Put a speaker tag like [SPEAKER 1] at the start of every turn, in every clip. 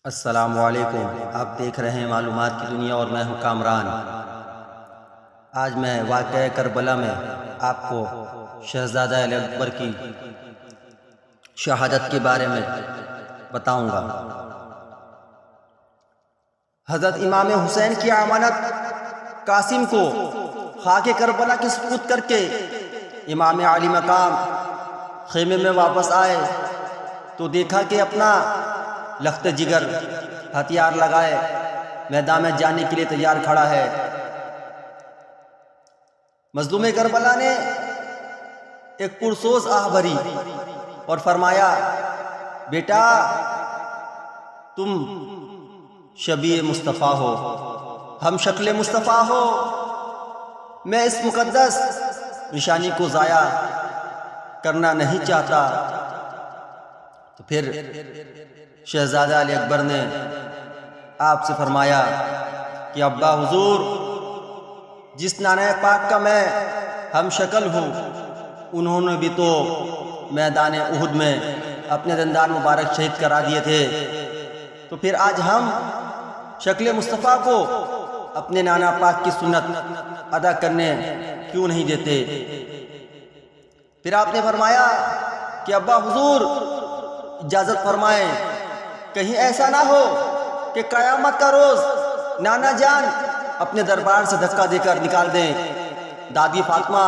[SPEAKER 1] السلام علیکم، آپ دیکھ رہے ہیں معلومات کی دنیا اور میں ہوں کامران۔ آج میں واقعہ کربلا میں آپ کو شہزادہ علی اکبر کی شہادت کے بارے میں بتاؤں گا۔ حضرت امام حسین کی امانت قاسم کو خاک کربلا کی سپرد کر کے امام علی مقام خیمے میں واپس آئے تو دیکھا کہ اپنا لخت جگر ہتھیار لگائے میدان میں جانے کے لیے تیار کھڑا ہے۔ مظلوم کربلا نے ایک پرسوز آہ بھری اور فرمایا، بیٹا تم شبیہ مصطفیٰ ہو، ہم شکل مصطفیٰ ہو، میں اس مقدس نشانی کو ضائع کرنا نہیں چاہتا۔ تو پھر شہزادہ علی اکبر نے آپ سے فرمایا کہ ابا حضور، جس نانا پاک کا میں ہم شکل ہوں، انہوں نے بھی تو میدان احد میں اپنے دندان مبارک شہید کرا دیے تھے، تو پھر آج ہم شکل مصطفیٰ کو اپنے نانا پاک کی سنت ادا کرنے کیوں نہیں دیتے؟ پھر آپ نے فرمایا کہ ابا حضور اجازت فرمائیں، کہیں ایسا نہ ہو کہ قیامت کا روز نانا جان اپنے دربار سے دھکا دے کر نکال دیں، دادی فاطمہ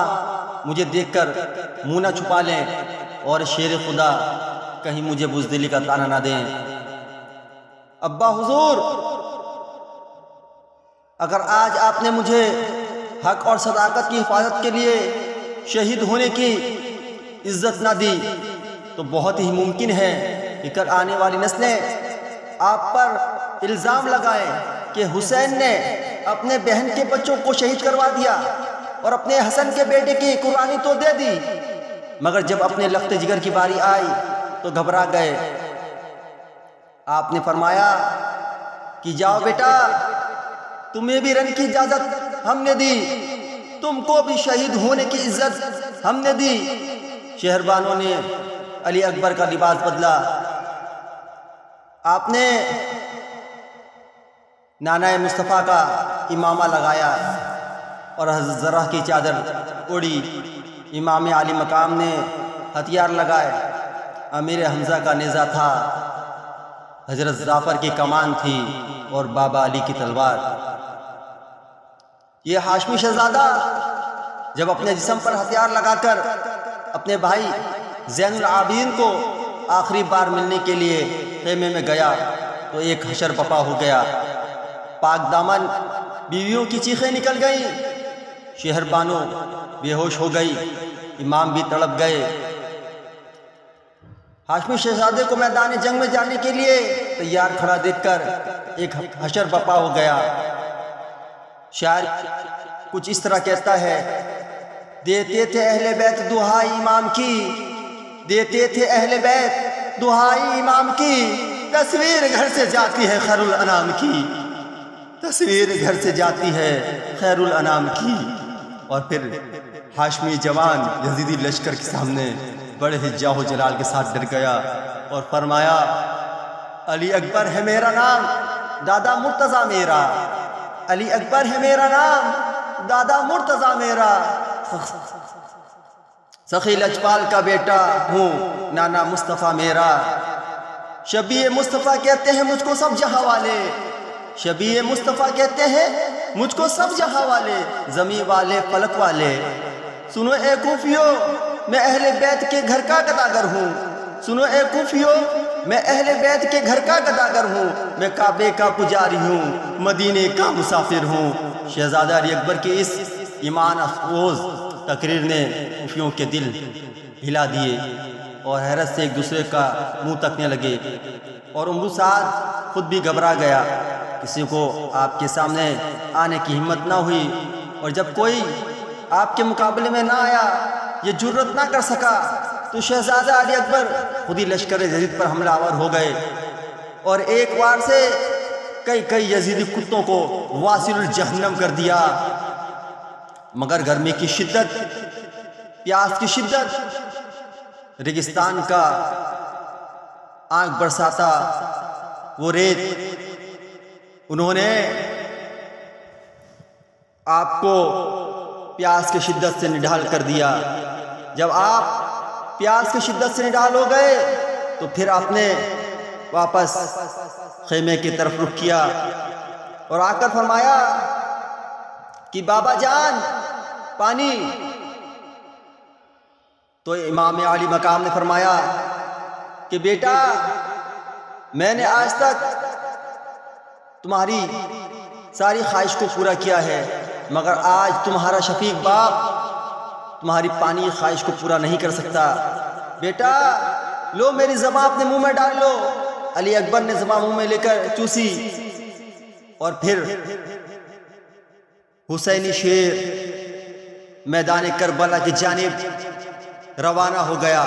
[SPEAKER 1] مجھے دیکھ کر منہ نہ چھپا لیں، اور شیر خدا کہیں مجھے بزدلی کا طعنہ نہ دیں۔ ابا حضور، اگر آج آپ نے مجھے حق اور صداقت کی حفاظت کے لیے شہید ہونے کی عزت نہ دی تو بہت ہی ممکن ہے کہ کل آنے والی نسلیں آپ پر الزام لگائیں کہ حسین نے اپنے بہن کے بچوں کو شہید کروا دیا اور اپنے حسن کے بیٹے کی قربانی تو دے دی، مگر جب اپنے لخت جگر کی باری آئی تو گھبرا گئے۔ آپ نے فرمایا کہ جاؤ بیٹا، تمہیں بھی رن کی اجازت ہم نے دی، تم کو بھی شہید ہونے کی عزت ہم نے دی۔ شہربانوں نے علی اکبر کا لباس بدلا، آپ نے نانا مصطفیٰ کا امامہ لگایا اور حضرت زرہ کی چادر اوڑھی، امام علی مقام نے ہتھیار لگائے، امیر حمزہ کا نیزہ تھا، حضرت جعفر کی کمان تھی اور بابا علی کی تلوار۔ یہ ہاشمی شہزادہ جب اپنے جسم پر ہتھیار لگا کر اپنے بھائی زین العابدین کو آخری بار ملنے کے لیے خیمے میں گیا تو ایک حشر بپا ہو گیا، پاک دامن بیویوں کی چیخیں نکل گئیں، شہر بانو بے ہوش ہو گئی، امام بھی تڑپ گئے۔ ہاشمی شہزادے کو میدان جنگ میں جانے کے لیے تیار کھڑا دیکھ کر ایک حشر بپا ہو گیا۔ شاعر کچھ اس طرح کہتا ہے، دیتے تھے اہل بیت دہائی امام کی، دیتے تھے اہل بیت دہائی امام کی، تصویر گھر سے جاتی ہے خیر الانام کی، تصویر گھر سے جاتی ہے خیر الانام کی۔ اور پھر ہاشمی جوان یزیدی لشکر کے سامنے بڑے ہی جاہ و جلال کے ساتھ ڈر گیا اور فرمایا، علی اکبر ہے میرا نام، دادا مرتضیٰ میرا، علی اکبر ہے میرا نام، دادا مرتضیٰ میرا، سخی لجپال کا بیٹا ہوں، نانا مصطفیٰ میرا، شبیہ مصطفیٰ کہتے ہیں مجھ کو سب جہاں والے، شبیہ مصطفیٰ کہتے ہیں مجھ کو سب جہاں والے، زمین والے فلک والے۔ سنو اے کوفیو، میں اہل بیت کے گھر کا گداگر ہوں، سنو اے کوفیو، میں اہل بیت کے گھر کا گداگر ہوں، میں کعبے کا پجاری ہوں، مدینے کا مسافر ہوں۔ شہزادہ علی اکبر کی اس ایمان افروز تقریر نے کوفیوں کے دل ہلا دیے اور حیرت سے ایک دوسرے کا منہ تکنے لگے، اور عمرو سعد خود بھی گھبرا گیا، کسی کو آپ کے سامنے آنے کی ہمت نہ ہوئی، اور جب کوئی آپ کے مقابلے میں نہ آیا، یہ جرت نہ کر سکا، تو شہزادہ علی اکبر خود ہی لشکر یزید پر حملہ آور ہو گئے اور ایک وار سے کئی یزیدی کتوں کو واصل الجہنم کر دیا۔ مگر گرمی کی شدت، پیاس کی شدت، ریگستان کا آنکھ برساتا وہ ریت انہوں نے آپ کو پیاس کی شدت سے نڈھال کر دیا۔ جب آپ پیاس کی شدت سے نڈھال ہو گئے تو پھر آپ نے واپس خیمے کی طرف رخ کیا اور آ کر فرمایا کہ بابا جان پانی۔ تو امام عالی مقام نے فرمایا کہ بیٹا میں نے آج تک تمہاری ساری خواہش کو پورا کیا ہے، مگر آج تمہارا شفیق باپ تمہاری پانی کی خواہش کو پورا نہیں کر سکتا۔ بیٹا لو میری زبان اپنے منہ میں ڈال لو۔ علی اکبر نے زبان منہ میں لے کر چوسی اور پھر حسینی شیر میدان کربلا کی جانب روانہ ہو گیا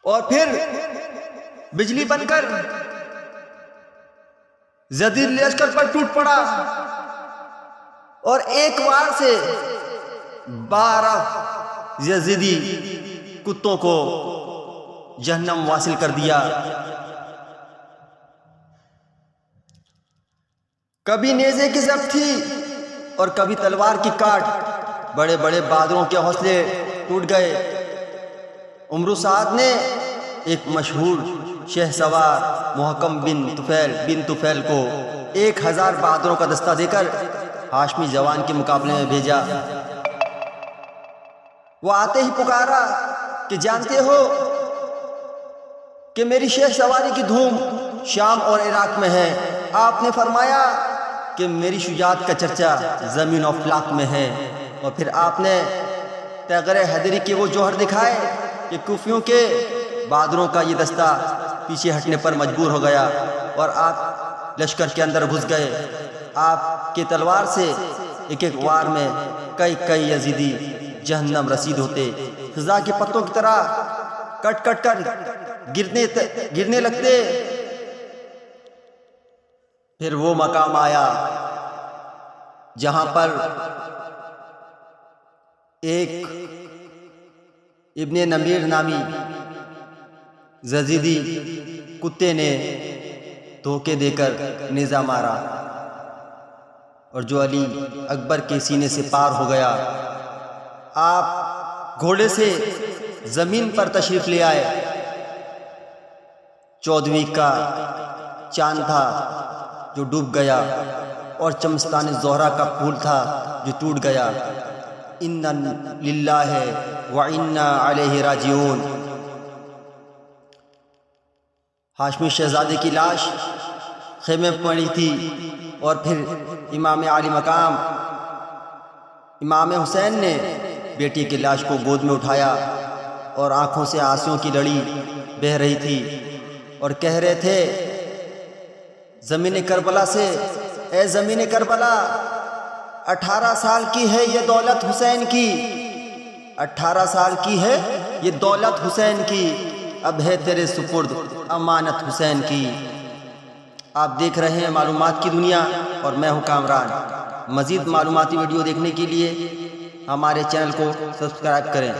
[SPEAKER 1] اور پھر بجلی بن کر یزید لشکر پر ٹوٹ پڑا اور ایک وار سے 12 یزیدی کتوں کو جہنم واصل کر دیا۔ کبھی نیزے کی ضرب تھی اور کبھی تلوار کی کاٹ، بڑے بڑے بہادروں کے حوصلے ٹوٹ گئے۔ عمرو سعد نے ایک مشہور شہ سوار محکم بن طفیل کو 1000 بہادروں کا دستہ دے کر ہاشمی جوان کے مقابلے میں بھیجا۔ وہ آتے ہی پکارا کہ جانتے ہو کہ میری شہ سواری کی دھوم شام اور عراق میں ہے۔ آپ نے فرمایا کہ میری شجاعت کا چرچا زمین و افلاک میں ہے، اور پھر آپ نے تیغر حیدری کے وہ جوہر دکھائے کہ کوفیوں کے بہادروں کا یہ دستہ پیچھے ہٹنے پر مجبور ہو گیا اور آپ لشکر کے اندر گھس گئے۔ آپ کی تلوار سے ایک ایک وار میں کئی یزیدی جہنم رسید ہوتے، خزاں کے پتوں کی طرح کٹ کٹ کر گرنے لگتے۔ پھر وہ مقام آیا جہاں پر ایک ابن نمیر نامی یزیدی کتے نے دھوکے دے کر نیزہ مارا اور جو علی اکبر کے سینے سے پار ہو گیا۔ آپ گھوڑے سے زمین پر تشریف لے آئے۔ 14ویں کا چاند تھا جو ڈوب گیا اور چمستان زہرا کا پھول تھا جو ٹوٹ گیا۔ انا للہ و انا الیہ راجعون۔ ہاشمی شہزادے کی لاش خیمے میں پڑی تھی اور پھر امام عالی مقام امام حسین نے بیٹی کی لاش کو گود میں اٹھایا اور آنکھوں سے آنسوؤں کی لڑی بہہ رہی تھی اور کہہ رہے تھے زمین کربلا سے، اے زمین کربلا 18 سال کی ہے یہ دولت حسین کی، 18 سال کی ہے یہ دولت حسین کی، اب ہے تیرے سپرد امانت حسین کی۔ آپ دیکھ رہے ہیں معلومات کی دنیا اور میں ہوں کامران۔ مزید معلوماتی ویڈیو دیکھنے کے لیے ہمارے چینل کو سبسکرائب کریں۔